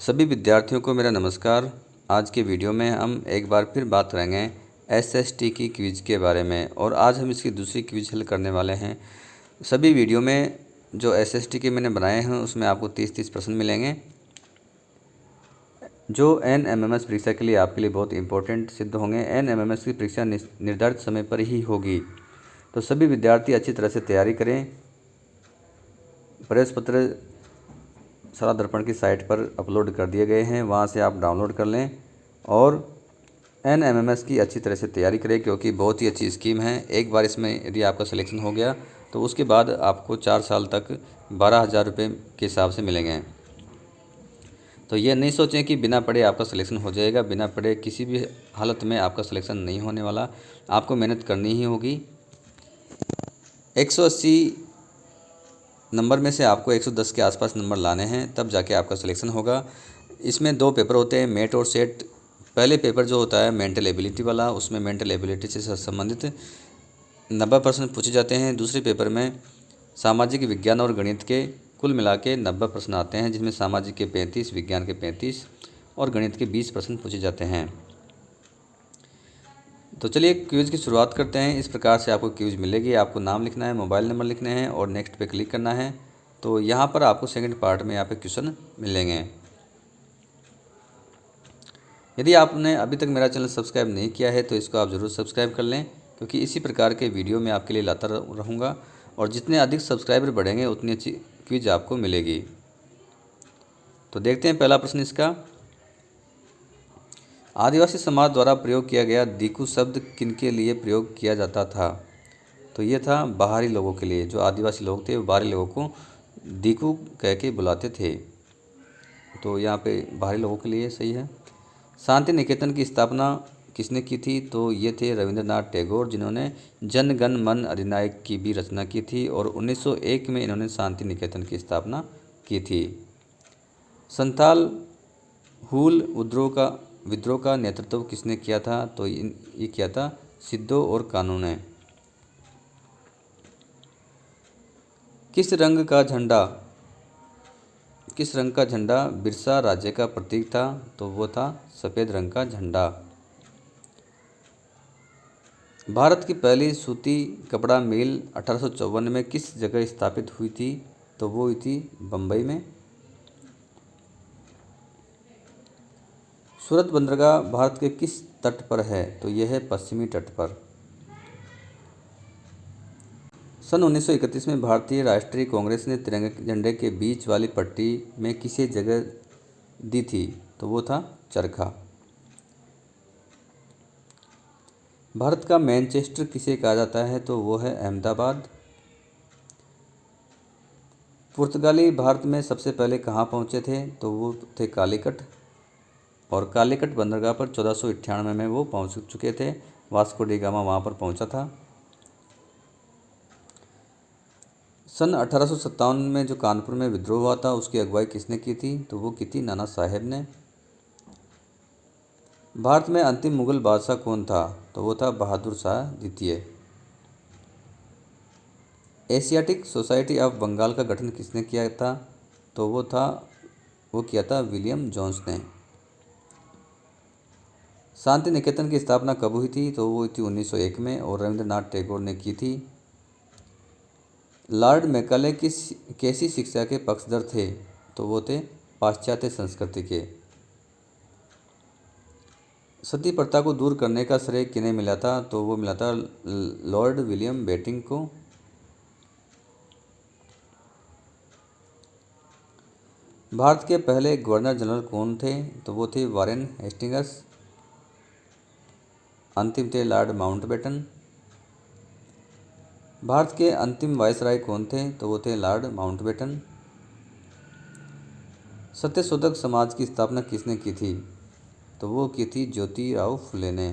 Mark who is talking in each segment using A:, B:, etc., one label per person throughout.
A: सभी विद्यार्थियों को मेरा नमस्कार। आज के वीडियो में हम एक बार फिर बात करेंगे एसएसटी की क्विज़ के बारे में और आज हम इसकी दूसरी क्विज़ हल करने वाले हैं। सभी वीडियो में जो एसएसटी के मैंने बनाए हैं उसमें आपको 30-30 प्रश्न मिलेंगे जो एनएमएमएस परीक्षा के लिए आपके लिए बहुत इंपॉर्टेंट सिद्ध होंगे। एनएमएमएस की परीक्षा निर्धारित समय पर ही होगी, तो सभी विद्यार्थी अच्छी तरह से तैयारी करें। प्रवेश पत्र सारा दर्पण की साइट पर अपलोड कर दिए गए हैं, वहां से आप डाउनलोड कर लें और एनएमएमएस की अच्छी तरह से तैयारी करें क्योंकि बहुत ही अच्छी स्कीम है। एक बार इसमें यदि आपका सिलेक्शन हो गया तो उसके बाद आपको 4 साल तक 12,000 रुपये के हिसाब से मिलेंगे। तो ये नहीं सोचें कि बिना पढ़े आपका सिलेक्शन हो जाएगा। बिना पढ़े किसी भी हालत में आपका सिलेक्शन नहीं होने वाला, आपको मेहनत करनी ही होगी। 180 नंबर में से आपको 110 के आसपास नंबर लाने हैं, तब जाके आपका सिलेक्शन होगा। इसमें 2 पेपर होते हैं, मेट और सेट। पहले पेपर जो होता है मेंटल एबिलिटी वाला, उसमें मेंटल एबिलिटी से संबंधित 90 प्रश्न पूछे जाते हैं। दूसरे पेपर में सामाजिक विज्ञान और गणित के कुल मिला के 90 प्रश्न आते हैं, जिसमें सामाजिक के 35, विज्ञान के 35 और गणित के 20 प्रश्न पूछे जाते हैं। तो चलिए क्विज़ की शुरुआत करते हैं। इस प्रकार से आपको क्विज़ मिलेगी। आपको नाम लिखना है, मोबाइल नंबर लिखने हैं और नेक्स्ट पे क्लिक करना है। तो यहाँ पर आपको सेकंड पार्ट में यहाँ पे क्वेश्चन मिलेंगे। यदि आपने अभी तक मेरा चैनल सब्सक्राइब नहीं किया है तो इसको आप ज़रूर सब्सक्राइब कर लें, क्योंकि इसी प्रकार के वीडियो मैं आपके लिए लाता रहूँगा और जितने अधिक सब्सक्राइबर बढ़ेंगे उतनी अच्छी क्विज़ आपको मिलेगी। तो देखते हैं पहला प्रश्न इसका। आदिवासी समाज द्वारा प्रयोग किया गया दीकू शब्द किनके लिए प्रयोग किया जाता था? तो ये था बाहरी लोगों के लिए। जो आदिवासी लोग थे वो बाहरी लोगों को दीकू कह के बुलाते थे, तो यहाँ पे बाहरी लोगों के लिए सही है। शांति निकेतन की स्थापना किसने की थी? तो ये थे रविंद्रनाथ टैगोर, जिन्होंने जन गण मन अधिनायक की भी रचना की थी और 1901 में इन्होंने शांति निकेतन की स्थापना की थी। संथाल हुल विद्रोह का नेतृत्व किसने किया था? तो ये किया था सिद्धो और कानू ने। किस रंग का झंडा बिरसा राज्य का प्रतीक था? तो वो था सफ़ेद रंग का झंडा। भारत की पहली सूती कपड़ा मिल 1854 में किस जगह स्थापित हुई थी? तो वो हुई थी बम्बई में। सूरत बंदरगाह भारत के किस तट पर है? तो यह है पश्चिमी तट पर। सन 1931 में भारतीय राष्ट्रीय कांग्रेस ने तिरंगे झंडे के बीच वाली पट्टी में किसे जगह दी थी? तो वो था चरखा। भारत का मैनचेस्टर किसे कहा जाता है? तो वो है अहमदाबाद। पुर्तगाली भारत में सबसे पहले कहाँ पहुँचे थे? तो वो थे कालीकट, और कालीकट बंदरगाह पर 1498 में वो पहुँच चुके थे। वास्को डी गामा वहाँ पर पहुँचा था। सन 1857 में जो कानपुर में विद्रोह हुआ था उसकी अगुवाई किसने की थी? तो वो की थी नाना साहेब ने। भारत में अंतिम मुगल बादशाह कौन था? तो वो था बहादुर शाह द्वितीय। एशियाटिक सोसाइटी ऑफ बंगाल का गठन किसने किया था? तो वो किया था विलियम जोन्स ने। शांति निकेतन की स्थापना कब हुई थी? तो वो हुई थी 1901 में और रविंद्रनाथ टैगोर ने की थी। लॉर्ड मैकाले कैसी शिक्षा के पक्षधर थे? तो वो थे पाश्चात्य संस्कृति के। सती प्रथा को दूर करने का श्रेय किन्हें मिला था? तो वो मिला था लॉर्ड विलियम बेंटिक को। भारत के पहले गवर्नर जनरल कौन थे? तो वो थे वारेन हेस्टिंग्स। अंतिम थे लॉर्ड माउंटबेटन। भारत के अंतिम वायसराय कौन थे? तो वो थे लॉर्ड माउंटबेटन। सत्यशोधक समाज की स्थापना किसने की थी? तो वो की थी ज्योतिराव फुले ने।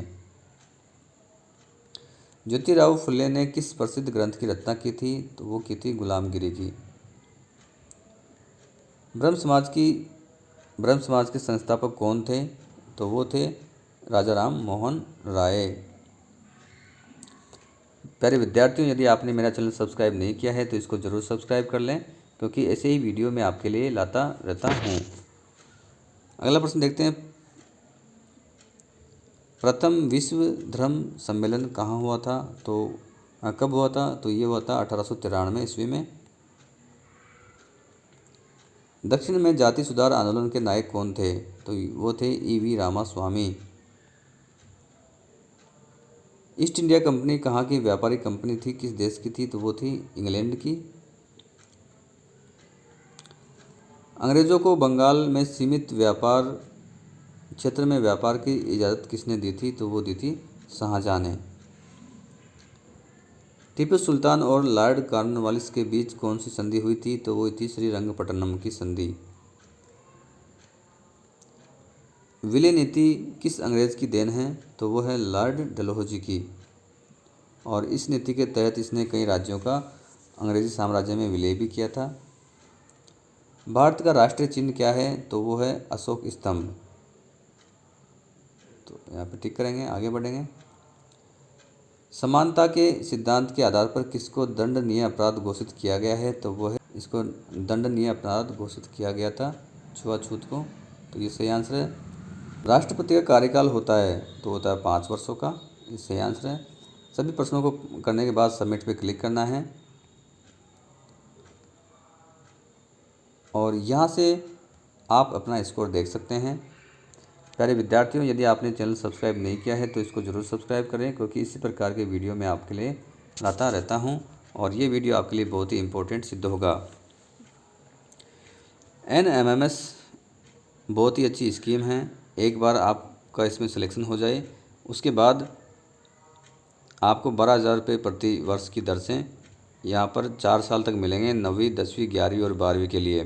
A: ज्योतिराव फुले ने किस प्रसिद्ध ग्रंथ की रचना की थी? तो वो की थी गुलामगिरी की। ब्रह्म समाज के संस्थापक कौन थे? तो वो थे राजा राम मोहन राय। प्यारे विद्यार्थियों, यदि आपने मेरा चैनल सब्सक्राइब नहीं किया है तो इसको ज़रूर सब्सक्राइब कर लें, क्योंकि ऐसे ही वीडियो मैं आपके लिए लाता रहता हूँ। अगला प्रश्न देखते हैं, प्रथम विश्व धर्म सम्मेलन कहाँ हुआ था? तो कब हुआ था? तो ये हुआ था 1893 ईस्वी में। दक्षिण में जाति सुधार आंदोलन के नायक कौन थे? तो वो थे E.V. Ramaswamy. East India company कहाँ की व्यापारिक कंपनी थी, किस देश की थी? तो वो थी इंग्लैंड की। अंग्रेज़ों को बंगाल में सीमित व्यापार क्षेत्र में व्यापार की इजाज़त किसने दी थी? तो वो दी थी शाहजहां ने। टीपू सुल्तान और लॉर्ड कॉर्नवालिस के बीच कौन सी संधि हुई थी? तो वो थी श्रीरंगपट्टनम की संधि। विलय नीति किस अंग्रेज़ की देन है? तो वो है लॉर्ड डलहौजी की। और इस नीति के तहत इसने कई राज्यों का अंग्रेज़ी साम्राज्य में विलय भी किया था। भारत का राष्ट्रीय चिन्ह क्या है? तो वो है अशोक स्तंभ। तो यहाँ पे टिक करेंगे, आगे बढ़ेंगे। समानता के सिद्धांत के आधार पर किसको दंडनीय अपराध घोषित किया गया है? तो वो है, इसको दंडनीय अपराध घोषित किया गया था, छुआछूत को। तो ये सही आंसर है। राष्ट्रपति का कार्यकाल होता है तो होता है 5 वर्षों का, ये सही आंसर है। सभी प्रश्नों को करने के बाद सबमिट पे क्लिक करना है और यहाँ से आप अपना स्कोर देख सकते हैं। प्यारे विद्यार्थियों, यदि आपने चैनल सब्सक्राइब नहीं किया है तो इसको ज़रूर सब्सक्राइब करें, क्योंकि इसी प्रकार के वीडियो मैं आपके लिए लाता रहता हूं और ये वीडियो आपके लिए बहुत ही इम्पोर्टेंट सिद्ध होगा। NMMS बहुत ही अच्छी स्कीम है। एक बार आपका इसमें सिलेक्शन हो जाए उसके बाद आपको 12,000 रुपये प्रति वर्ष की दर से यहाँ पर 4 साल तक मिलेंगे, 9वीं 10वीं 11वीं और 12वीं के लिए।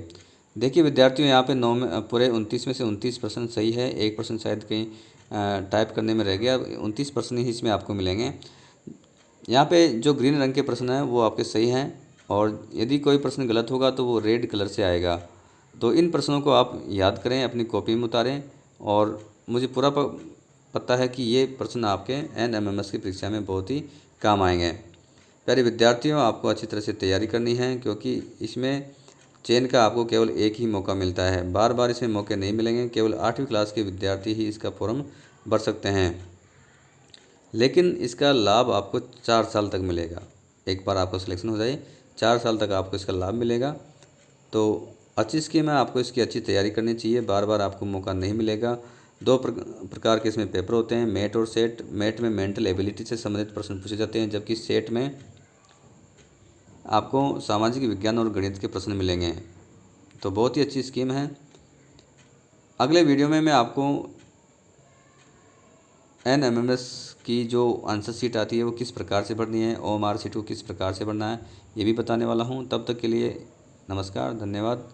A: देखिए विद्यार्थियों, यहाँ पे 9 में पूरे 29 में से 29% सही है, 1% शायद कहीं टाइप करने में रह गया। 29% ही इसमें आपको मिलेंगे। यहाँ पे जो ग्रीन रंग के प्रश्न हैं वो आपके सही हैं और यदि कोई प्रश्न गलत होगा तो वो रेड कलर से आएगा। तो इन प्रश्नों को आप याद करें, अपनी कॉपी में उतारें और मुझे पूरा पता है कि ये प्रश्न आपके NMMS की परीक्षा में बहुत ही काम आएंगे। प्यारे विद्यार्थियों, आपको अच्छी तरह से तैयारी करनी है, क्योंकि इसमें चयन का आपको केवल एक ही मौका मिलता है, बार बार इसमें मौके नहीं मिलेंगे। केवल 8वीं क्लास के विद्यार्थी ही इसका फॉर्म भर सकते हैं, लेकिन इसका लाभ आपको 4 साल तक मिलेगा। एक बार आपका सिलेक्शन हो जाए 4 साल तक आपको इसका लाभ मिलेगा। तो अच्छी स्कीम है, आपको इसकी अच्छी तैयारी करनी चाहिए, बार बार आपको मौका नहीं मिलेगा। 2 प्रकार के इसमें पेपर होते हैं, मेट और सेट। मेट में मेंटल एबिलिटी से संबंधित प्रश्न पूछे जाते हैं, जबकि सेट में आपको सामाजिक विज्ञान और गणित के प्रश्न मिलेंगे। तो बहुत ही अच्छी स्कीम है। अगले वीडियो में मैं आपको NMMS की जो आंसर शीट आती है वो किस प्रकार से भरनी है, OMR शीट को किस प्रकार से भरना है, ये भी बताने वाला हूँ। तब तक के लिए नमस्कार, धन्यवाद।